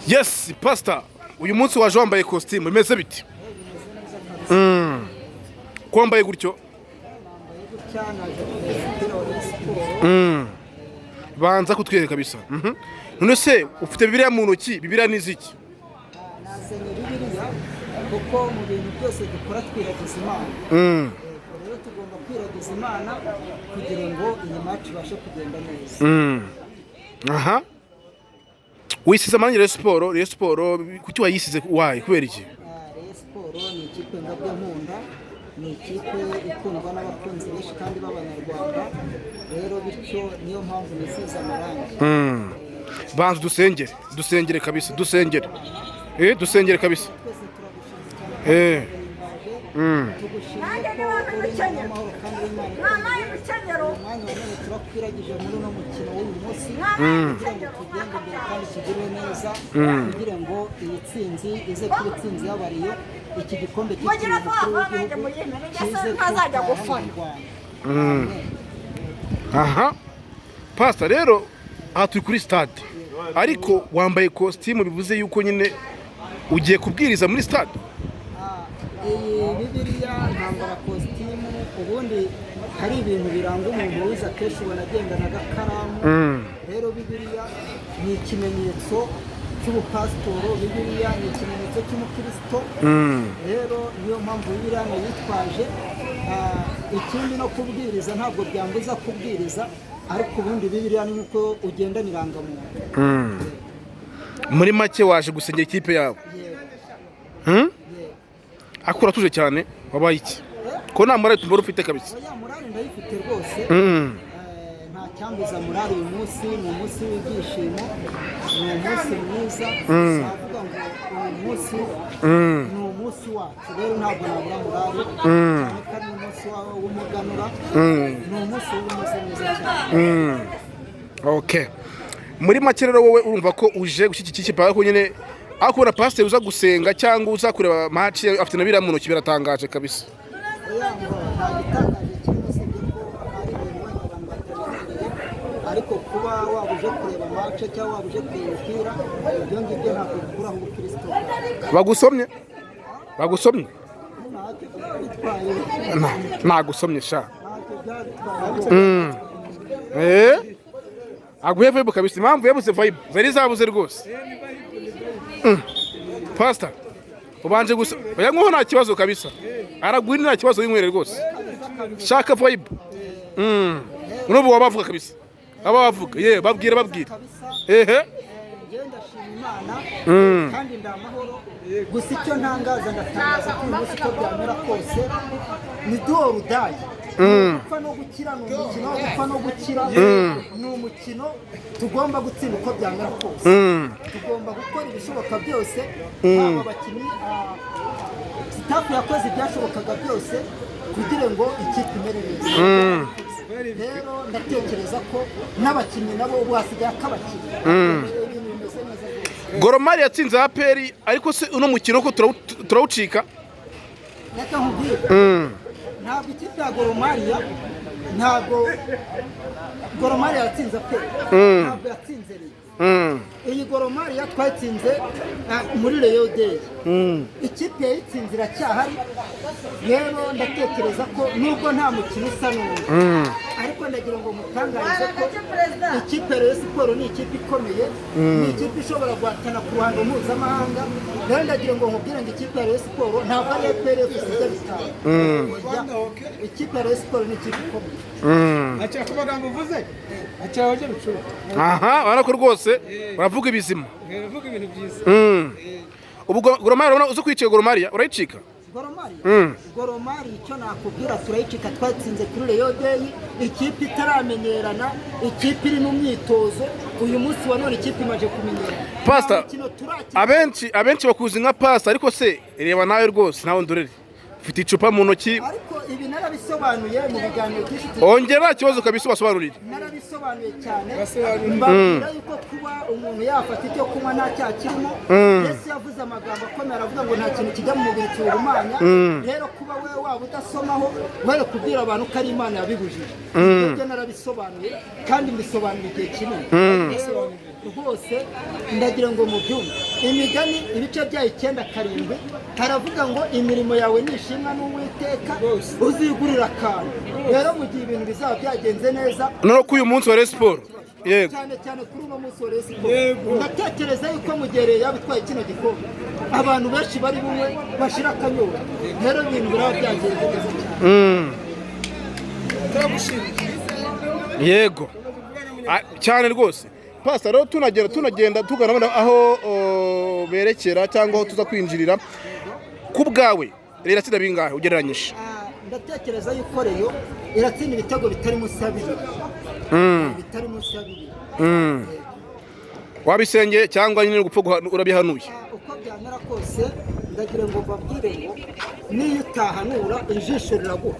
Yes, Pastor. Uyu munsi waje wambaye costume imeze biti? Ko wambaye gutyo? Banza kutwereka kabisa. None se ufite Bibiliya mu ntoki, Bibiliya ni ziki? Nazanye Bibiliya kuko mu bintu byose dukora twiragiza Imana. Rero tugomba kwiragiza Imana kugira ngo iyi match ibashe kugenda neza. Aha. Wisize amanye Rayon Sport kuki wayisize wayi kubera iki? Rayon Sport ni ikipe ngabya nkunda, ni ikipe ikundwa n'abakunzi benshi kandi b'Abanyarwanda. Rero bityo niyo mpamvu nisize amarangi. Banza dusengere kabisa, dusengere kabisa. Tugushimiye ko uri amahoro kandi w'Imana. Umwanya wanone turakwiragije muri uno mukino w'uyu munsi kugira ngo tugende imbere kandi tugire neza kugira ngo iyi tsinzi ize kuba itsinzi y'abariyo, iki gikombe cyitiriwe umukuru w'igihugu kize kuzajya gufana. Aha. Pastor rero aha turi kuri stade ariko wambaye costume bivuze yuko nyine ugiye kubwiriza muri stade. Iyi Bibiliya ntambara costume, ubundi hari ibintu biranga umuntu wiza kenshi ubona agendana agakaramu. Rero Bibiliya ni ikimenyetso cy'ubupasitoro, Bibiliya ni ikimenyetso cy'umukristo. Rero niyo mpamvu Bibiliya nayitwaje. Ikindi no kubwiriza ntabwo byambuza kubwiriza, ariko ubundi Bibiliya ni uko ugendana irangamuntu. Muri make waje gusengera ikipe yawe? Akura tuje cyane wabaye iki? Ko nta morale tumbora ufite kabisa? Oya, morale ndayifite rwose. Nta cyambuza morale uyu munsi, ni umunsi w'ibyishimo, ni umunsi mwiza. Savuga ngo uyu munsi ni umunsi wacu, rero ntabwo nabura morale. Cyane ko ari umunsi w'umuganura, ni umunsi w'umeze neza cyane. Okay. Muri make rero wowe urumva ko uje gushyigikira ikipe yawe nyine aho kubona pastor uza gusenga cyangwa uza kureba match afite na Bibiliya mu ntoki biratangaje kabisa. Ariko kuba wabuje kureba match cyangwa wabuje kureba umupira, ibyo ngibyo ntabwo bikuraho ubukristo. Bagusomye? Nagusomye sha. Aguye vibe kabisa, impamvu yabuze vibe zari zabuze rwose. Pastor ubanje gusa oya nko nta kibazo kabisa, aragwira nta kibazo y'inkwere rwose, shaka vibe. Unobu wabavuga kabisa, abavuga babwira Ngenda shima Imana kandi ndamahoro. Gusa icyo ntangaza ndatangaza ko uyu munsi ko byamera kose ni duo rudayi. Gupfa no gukira ni umukino, gupfa no gukira ni umukino. Tugomba gutsinda uko byamera kose. Tugomba gukora ibishoboka byose. Aba bakinnyi staff yakoze ibyashobokaga byose kugira ngo ikipe imere neza. Rero ndatekereza ko n'abakinnyi nabo ubu hasigaye akabakinnyi. Gor Mahia yatsinze APR ariko se uno mukino ko turawucika. Reka nkubwire, ntabwo ikipe ya Gor Mahia Gor Mahia yatsinze APR, ntabwo yatsinze Rayon. Iyi Gor Mahia twatsinze muri Rayon Day. Ikipe yayitsinze iracyahari. Rero ndatekereza ko nubwo nta mukino usa n'undi, ariko ndagira ngo mutangarize ko ikipe ya Rayon Sport ni ikipe ikomeye, ni ikipe ishobora guhatana ku ruhando mpuzamahanga. Rero ndagira ngo nkubwire ngo ikipe ya Rayon Sport ntabwo ari APR gusa bitanu. Ikipe ya Rayon Sport ni ikipe ikomeye. Acha kubagambo uvuze? Acha waje bicuba. Aha, barako rwose baravuga ibizima. Baravuga ibintu byiza. Ubu Gor Mahia urabona uzo kwicika Gor Mahia urayicika? Gor Mahia icyo nakubwira turayicika, twatsinze kuri Rayon Day. Ikipe itaramenyerana, ikipe iri mu myitozo. Uyu munsi wa none ikipe imaje kumenyerana. Pastor abenshi bakuzi nka Pastor, ariko se reba nawe rwose nawe ndorere ufite icupa mu ntoki. Ariko ibi narabisobanuye mu biganiro byinshi. Ongera ikibazo kabisa basobanurire. Narabisobanuye cyane. Mbabwira yuko kuba umuntu yafata icyo kunywa nta cyaha kirimo. Yesu yavuze amagambo akomeye aravuga ngo nta kintu kijya mu mubiri cy'urumanya. Rero kuba we waba udasomaho were kubwira abantu ko ari Imana yabibujije. Ibyo narabisobanuye kandi mbisobanura igihe kinini. Rwose ndagira ngo mubyumve. imigani ibice byayo 9:7 haravuga ngo imirimo yawe nishimwa n'Uwiteka uzigurira akantu. Rero mu gihe ibintu bizaba byagenze neza no ku uyu munsi wa Rayon Sport yego cyane kuri uno munsi wa Rayon Sport ndatekereza yuko mu gihe Rayon yabitwaye kino gikombe abantu benshi bari bumwe bashira akanyota. Rero ibintu biraba byagenze neza yego cyane rwose. Pastor rero tunagenda tugana aho berekera cyangwa aho tuza kwinjirira ku bwawe rero iratsinda bingahe ugereranyije? Ndatekereza yuko Rayon iratsinda ibitego bitari munsi ya 2 bitari munsi ya 2 wabisengeye cyangwa nyine gupfa urabihanuye? Uko byamera kose ndagira ngo babwire ngo niyo utahanura ijisho riraguha.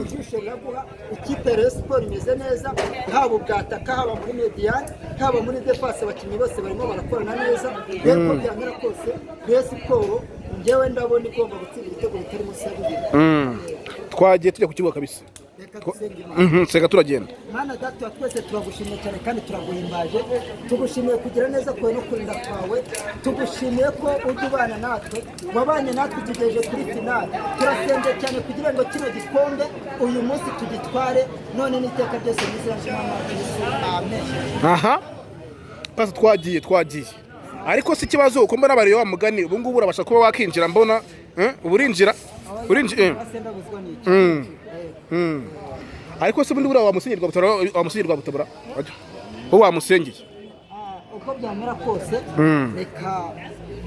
Ijisho riraguha. Ikipe ya Rayon Sport imeze neza, haba ubwataka, haba muri mediane, haba muri defense, abakinnyi bose barimo barakorana neza. Rero uko byamera kose Rayon Sport njyewe ndabona igomba gutsinda ibitego bitari munsi ya 2. Twagiye tujya ku kibuga kabisa. Sega turagenda. Mana data twese turagushimiye cyane kandi turaguhimbaje. Tugushimiye kugira neza kwawe no kurinda kwawe. Tugushimiye ko ujya ubana natwe, wabanye natwe tugejeje kuri finale. Turasenze cyane kugira ngo kino gikombe uyu munsi tugitware none n'iteka byose bizira shimama Yesu. Amen. Aha. Pasa twagiye. Ariko si kibazo uko mbona bari wa mugani ubu ngubu urabasha kuba wakinjira mbona uburinjira ariko se bundi bura wamusenyerwa butabura ho wamusengeye uko byamera kose reka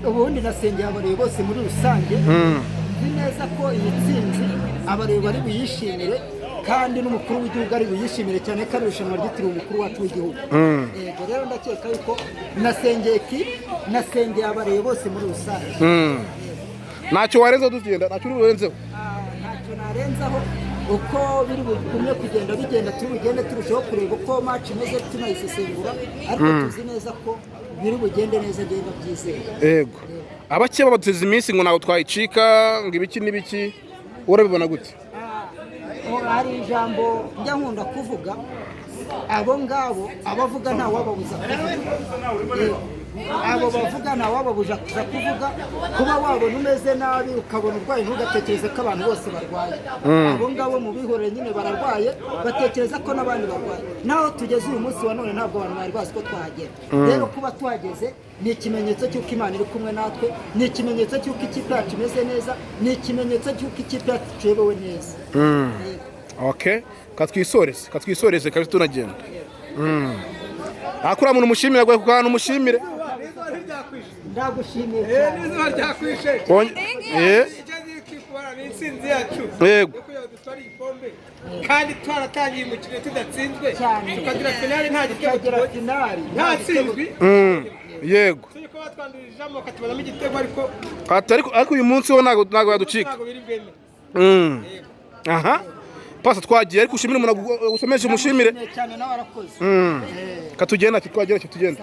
ubundi nasengeye abareba bose muri rusange nzi neza ko iyi tsinzi abareba bari buyishimire kandi n'umukuru w'igihugu ari buyishimire cyane ko ari irushanwa ryitiriwe umukuru wacu w'igihugu. Yego rero ndakeka yuko nasengeye abareba bose muri rusange. Ntacyo warenza tugenda ntacyo urenzeho? Ntacyo narenzaho uko biri bugumye bigenda tubigende turushaho kureba uko match imeze tunayisesengura ariko tuzi neza ko biri bugende neza agenda byizeye. Yego abakeba bateze iminsi ngo nawe twayicika ngo ibiki n'ibiki urabibona gute? Hari ijambo njya nkunda kuvuga abo ngabo abavuga nta wababuza kuvuga. Abo bavuga nta wababuza kuvuga. Kuba wabona umeze nabi ukabona urwaye ntugatekereze ko abantu bose barwaye. Abo ngabo mu bihorere nyine bararwaye batekereza ko n'abandi barwaye. Naho tugeze uyu munsi wa none ntabwo abantu bari bazi ko twahagera. Rero kuba tuhageze ni ikimenyetso cy'uko Imana iri kumwe natwe, ni ikimenyetso cy'uko ikipe yacu imeze neza, ni ikimenyetso cy'uko ikipe yacu iyobowe neza. Okay, katwisoreze kabisa tunagenda. Akura muntu umushimira gwe kuko umushimire. Ndagushimiye cyane. N'izuba ryakwishe. N'intsinzi yacu. Yego. Dutwara igikombe kandi twaratangiye umukino tudatsinzwe. Tukagira finale nta gitego nta tsinzwi. Yego. Turiko batwandurijamo katubonamo igitego ariko uyu munsi wo ntago yaducika. Aha. Pasa twagiye ariko ushimire umuntu gusomesha umushimire cyane nawe arakoze. Katugenda twagera cyo tugenda.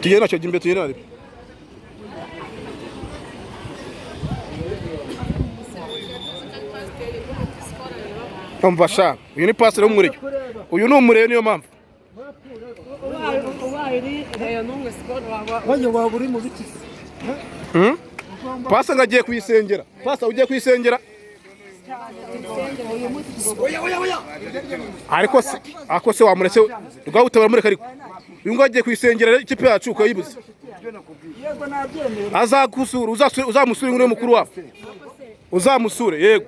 Tugenda cyo jimbe tugenda. Umvasha uyu ni pastor w'umurege. Uyu ni umurege niyo mpamvu. Waba uri mu biki? Pasa ngagiye kuyisengera. Pasa ugiye kuyisengera? Ariko se wamuretse rwawutabara mureka ariko uyu ngo agiye kwisengera ikipe yacu uko yibuze azagusura uzamusura ngure mukuru wawe uzamusure yego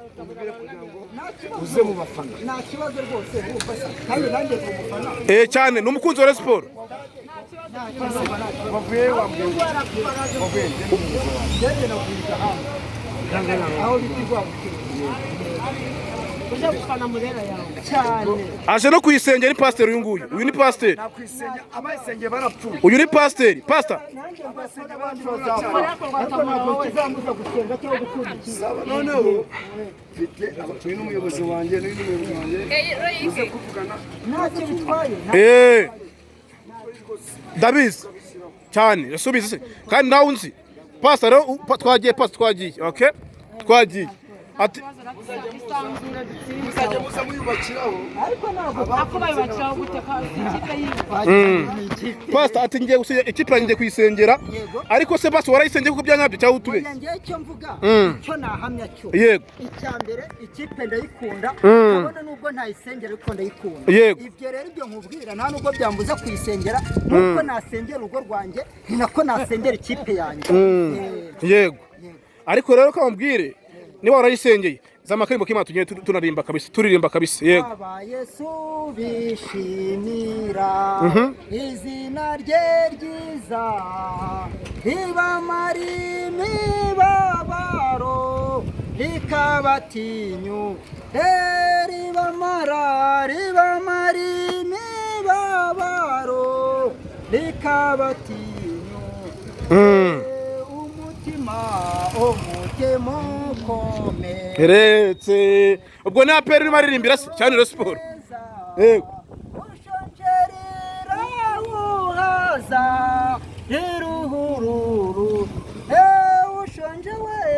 uze mu bafana nta kibazo rwose ufasha kandi nanjye kumufana cyane n'umukunzi wa Rayon Sport aho bitigwa uje gufana murera yawe cyane aje no kuyisengera ni pastor uyu ni pastor abayisengeye barapfuye uyu ni pastor noneho tuyi n'umuyobozi wanjye uze kuvugana ntacyo bitwaye Davis cyane yasubize se kandi nawe unzi pastor twagiye okay twagiye ati muzajya muza muyubakiraho ariko ntabwo ako bayubakiraho gute kandi ikipe yiwe pastor ati ngiye gusenya ikipe yanjye kuyisengera ariko se basi warayisengeye kuko byanyabyo cyangwa utube ngiye icyo mvuga cyo nahamya cyo yego icya mbere ikipe ndayikunda kabone nubwo ntayisengera ariko ndayikunda yego ibyo rero ibyo nkubwira nta nubwo byambuza kuyisengera nuko nasengera urugo rwanjye ni nako nasengera ikipe yanjye yego ariko rero kamubwire niba warayisengeye z'amakarimbo k'Imana tugiye tunaririmba kabisa turirimba kabisa yego aba Yesu bishimira izina rye ryiza ribamara imibabaro rikabatinyu ribamara imibabaro rikabatinyu umutima ukome Eretse ubwo na peri uri maririmbira cyane ro sport yego ushonjerera uhaza